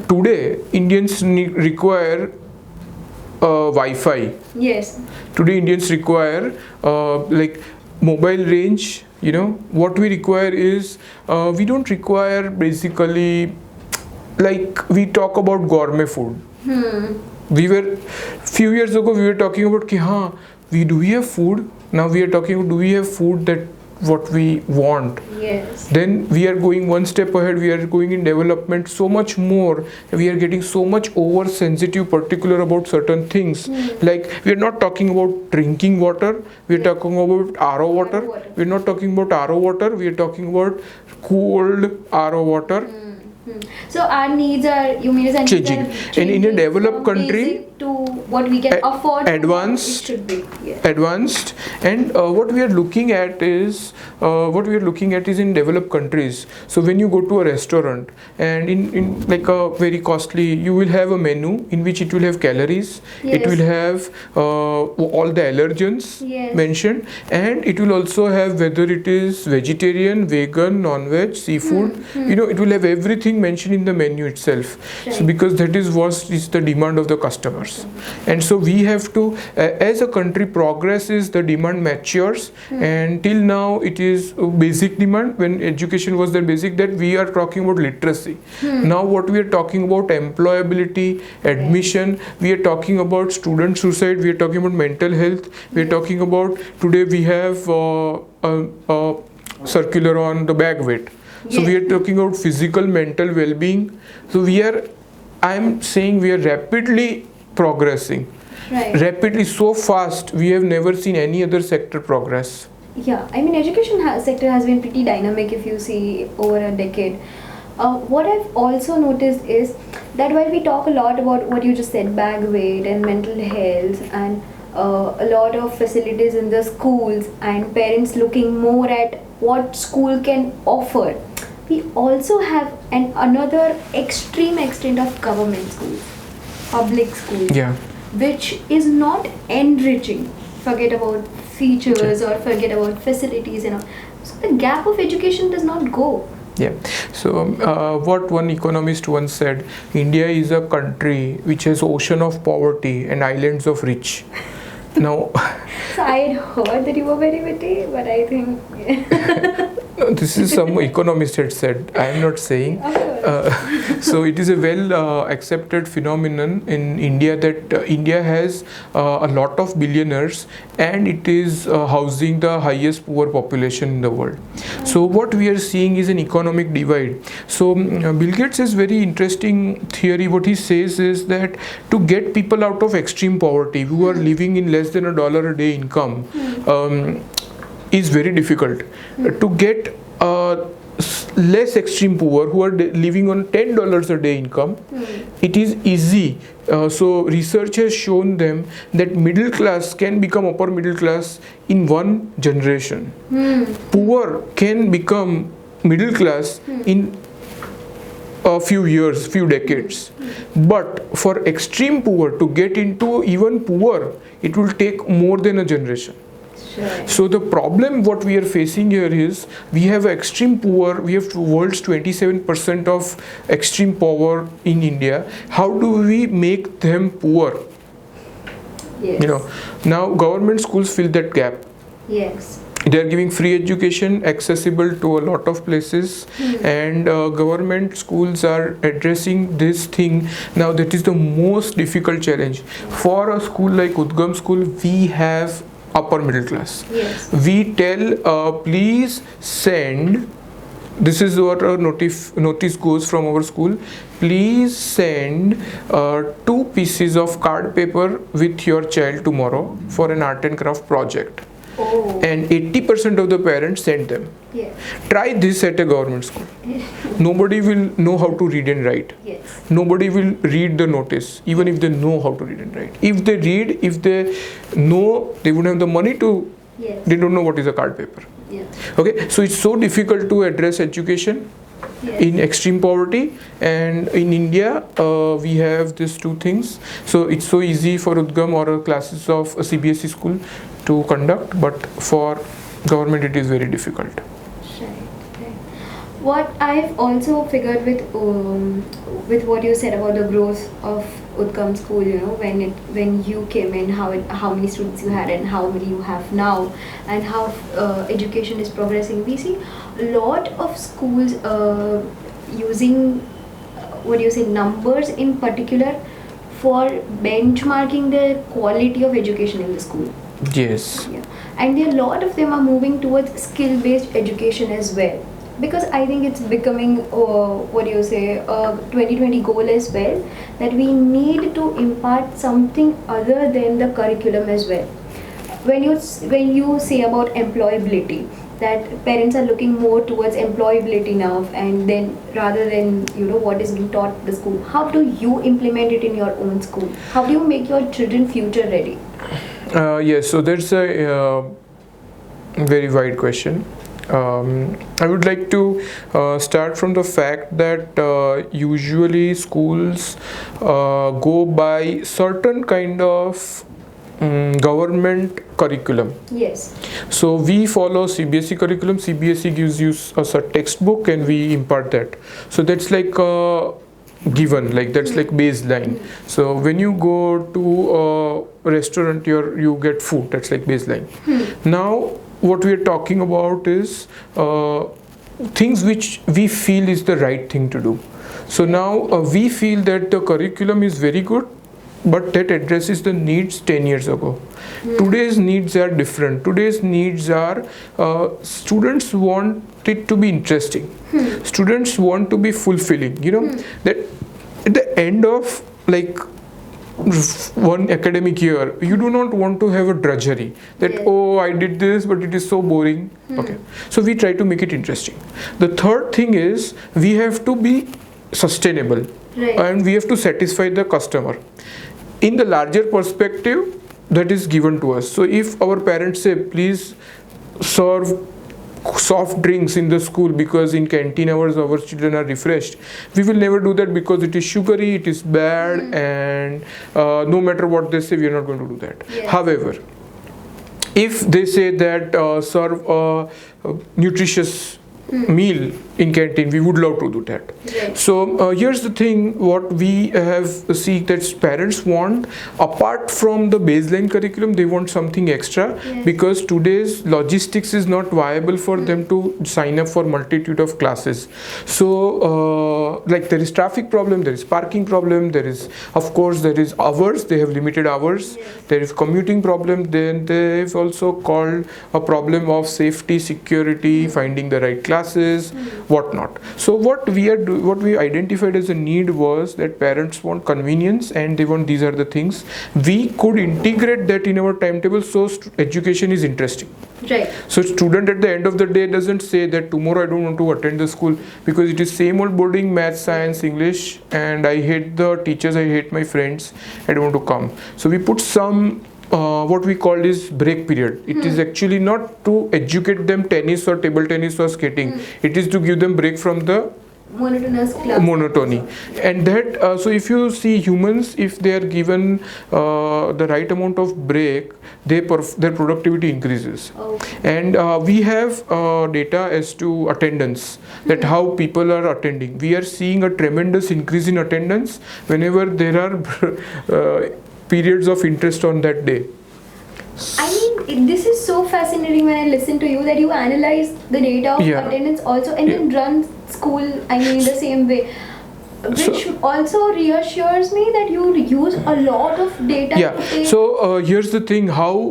Today, Indians require Wi-Fi. Yes. Today, Indians require like mobile range. What we require is we don't require basically, like we talk about gourmet food. We were few years ago we were talking about कि हाँ do we have food. Now we are talking, do we have food that what we want. Yes. Then we are going one step ahead. We are going in development so much more. We are getting so much oversensitive, particular about certain things. Like we are not talking about drinking water. We are talking about RO water. We are not talking about RO water. We are talking about cold RO water. So our needs are, you mean, changing. And in a developed country, to what we can afford, advanced, it should be. Yes. Advanced, and what we are looking at is in developed countries. So when you go to a restaurant and in like a very costly, you will have a menu in which it will have calories. Yes. It will have all the allergens Yes. mentioned, and it will also have whether it is vegetarian, vegan, non-veg, seafood. It will have everything mentioned in the menu itself. Right. So because that is what is the demand of the customers. And so we have to, as a country progresses, the demand matures, and till now it is basic demand. When education was the basic, that we are talking about literacy. Now what we are talking about employability, admission, we are talking about student suicide, we are talking about mental health, we are talking about, today we have circular on the bag weight. So we are talking about physical, mental well-being. So I am saying we are rapidly progressing. Right. Rapidly, so fast, we have never seen any other sector progress. Yeah, I mean, education sector has been pretty dynamic if you see over a decade. What I've also noticed is that while we talk a lot about what you just said, bag weight and mental health, and a lot of facilities in the schools and parents looking more at what school can offer, we also have another extreme extent of government schools, public schools, which is not enriching. Forget about features or forget about facilities and all. So the gap of education does not go. Yeah. So what one economist once said, India is a country which has ocean of poverty and islands of rich. Now, so I had heard that you were very witty, but I think no, this is some economist had said. I am not saying. So it is a well accepted phenomenon in India that India has a lot of billionaires, and it is housing the highest poor population in the world. So what we are seeing is an economic divide. So Bill Gates has very interesting theory. What he says is that to get people out of extreme poverty, who are living in less than $1 a day income, is very difficult. To get less extreme poor who are living on $10 a day income, it is easy. So research has shown them that middle class can become upper middle class in one generation. Poor can become middle class in a few years, few decades. But for extreme poor to get into even poor, it will take more than a generation. Sure. So the problem what we are facing here is we have extreme poor. We have world's 27% of extreme poor in India. How do we make them poor? Yes. Now government schools fill that gap. Yes. They are giving free education accessible to a lot of places, and government schools are addressing this thing. Now that is the most difficult challenge. For a school like Udgam School, we have upper middle class. Yes. We tell please send, this is what our notice goes from our school, please send 2 pieces of card paper with your child tomorrow for an art and craft project. Oh. And 80% of the parents send them. Yes. Try this at a government school. Nobody will know how to read and write. Yes. Nobody will read the notice, even if they know how to read and write. If they read, if they know, they would have the money to. Yes. They don't know what is a card paper. Yeah. Okay, so it's so difficult to address education. Yes. In extreme poverty, and in India we have these two things. So it's so easy for Udgam or classes of a CBSE school to conduct, but for government it is very difficult. Right. What I've also figured with what you said about the growth of Utgam School, you know, when you came in, how many students you had and how many you have now, and how education is progressing. We see a lot of schools using what do you say, numbers in particular for benchmarking the quality of education in the school. Yes. Yeah. And a lot of them are moving towards skill-based education as well. Because I think it's becoming, what do you say, a 2020 goal as well, that we need to impart something other than the curriculum as well. When you say about employability, that parents are looking more towards employability now, and then rather than, you know, what is being taught at the school, how do you implement it in your own school? How do you make your children future ready? Yes, so that's a very wide question. I would like to start from the fact that usually schools go by certain kind of government curriculum. Yes. So we follow CBSE curriculum. CBSE gives you us a textbook and we impart that. So that's like given, like that's like baseline. So when you go to a restaurant, you get food. That's like baseline. Now what we are talking about is things which we feel is the right thing to do. So now we feel that the curriculum is very good, but that addresses the needs 10 years ago. Today's needs are different. Today's needs are students want it to be interesting. Students want to be fulfilling. You know, that at the end of like one academic year, you do not want to have a drudgery that, Yes. oh, I did this, but it is so boring. Okay, so we try to make it interesting. The third thing is we have to be sustainable, Right. and we have to satisfy the customer. In the larger perspective, that is given to us. So if our parents say, please serve soft drinks in the school because in canteen hours our children are refreshed, we will never do that because it is sugary, it is bad, and no matter what they say, we are not going to do that. Yes. However, if they say that serve a nutritious meal in canteen, we would love to do that. Right. So here's the thing, what we have seen that parents want, apart from the baseline curriculum, they want something extra. Yes. Because today's logistics is not viable for them to sign up for multitude of classes. So like there is traffic problem, there is parking problem, there is, of course, there is hours, they have limited hours. Yes. There is commuting problem, then they've also called a problem of safety, security, finding the right classes, whatnot. So what we identified as a need was that parents want convenience and they want, these are the things. We could integrate that in our timetable so education is interesting. Right. So student at the end of the day doesn't say that tomorrow I don't want to attend the school because it is same old boarding, math, science, English, and I hate the teachers, I hate my friends, I don't want to come. So we put some what we call is break period. It is actually not to educate them tennis or table tennis or skating. It is to give them break from the Monotonous class. monotony. And that so if you see humans, if they are given the right amount of break, their productivity increases. Okay. And we have data as to attendance, that how people are attending. We are seeing a tremendous increase in attendance whenever there are periods of interest on that day. I mean, this is so fascinating when I listen to you, that you analyze the data of Yeah. attendance also and then run school, I mean, the same way. Which So- also reassures me that you use a lot of data. Yeah, to take- so here's the thing, how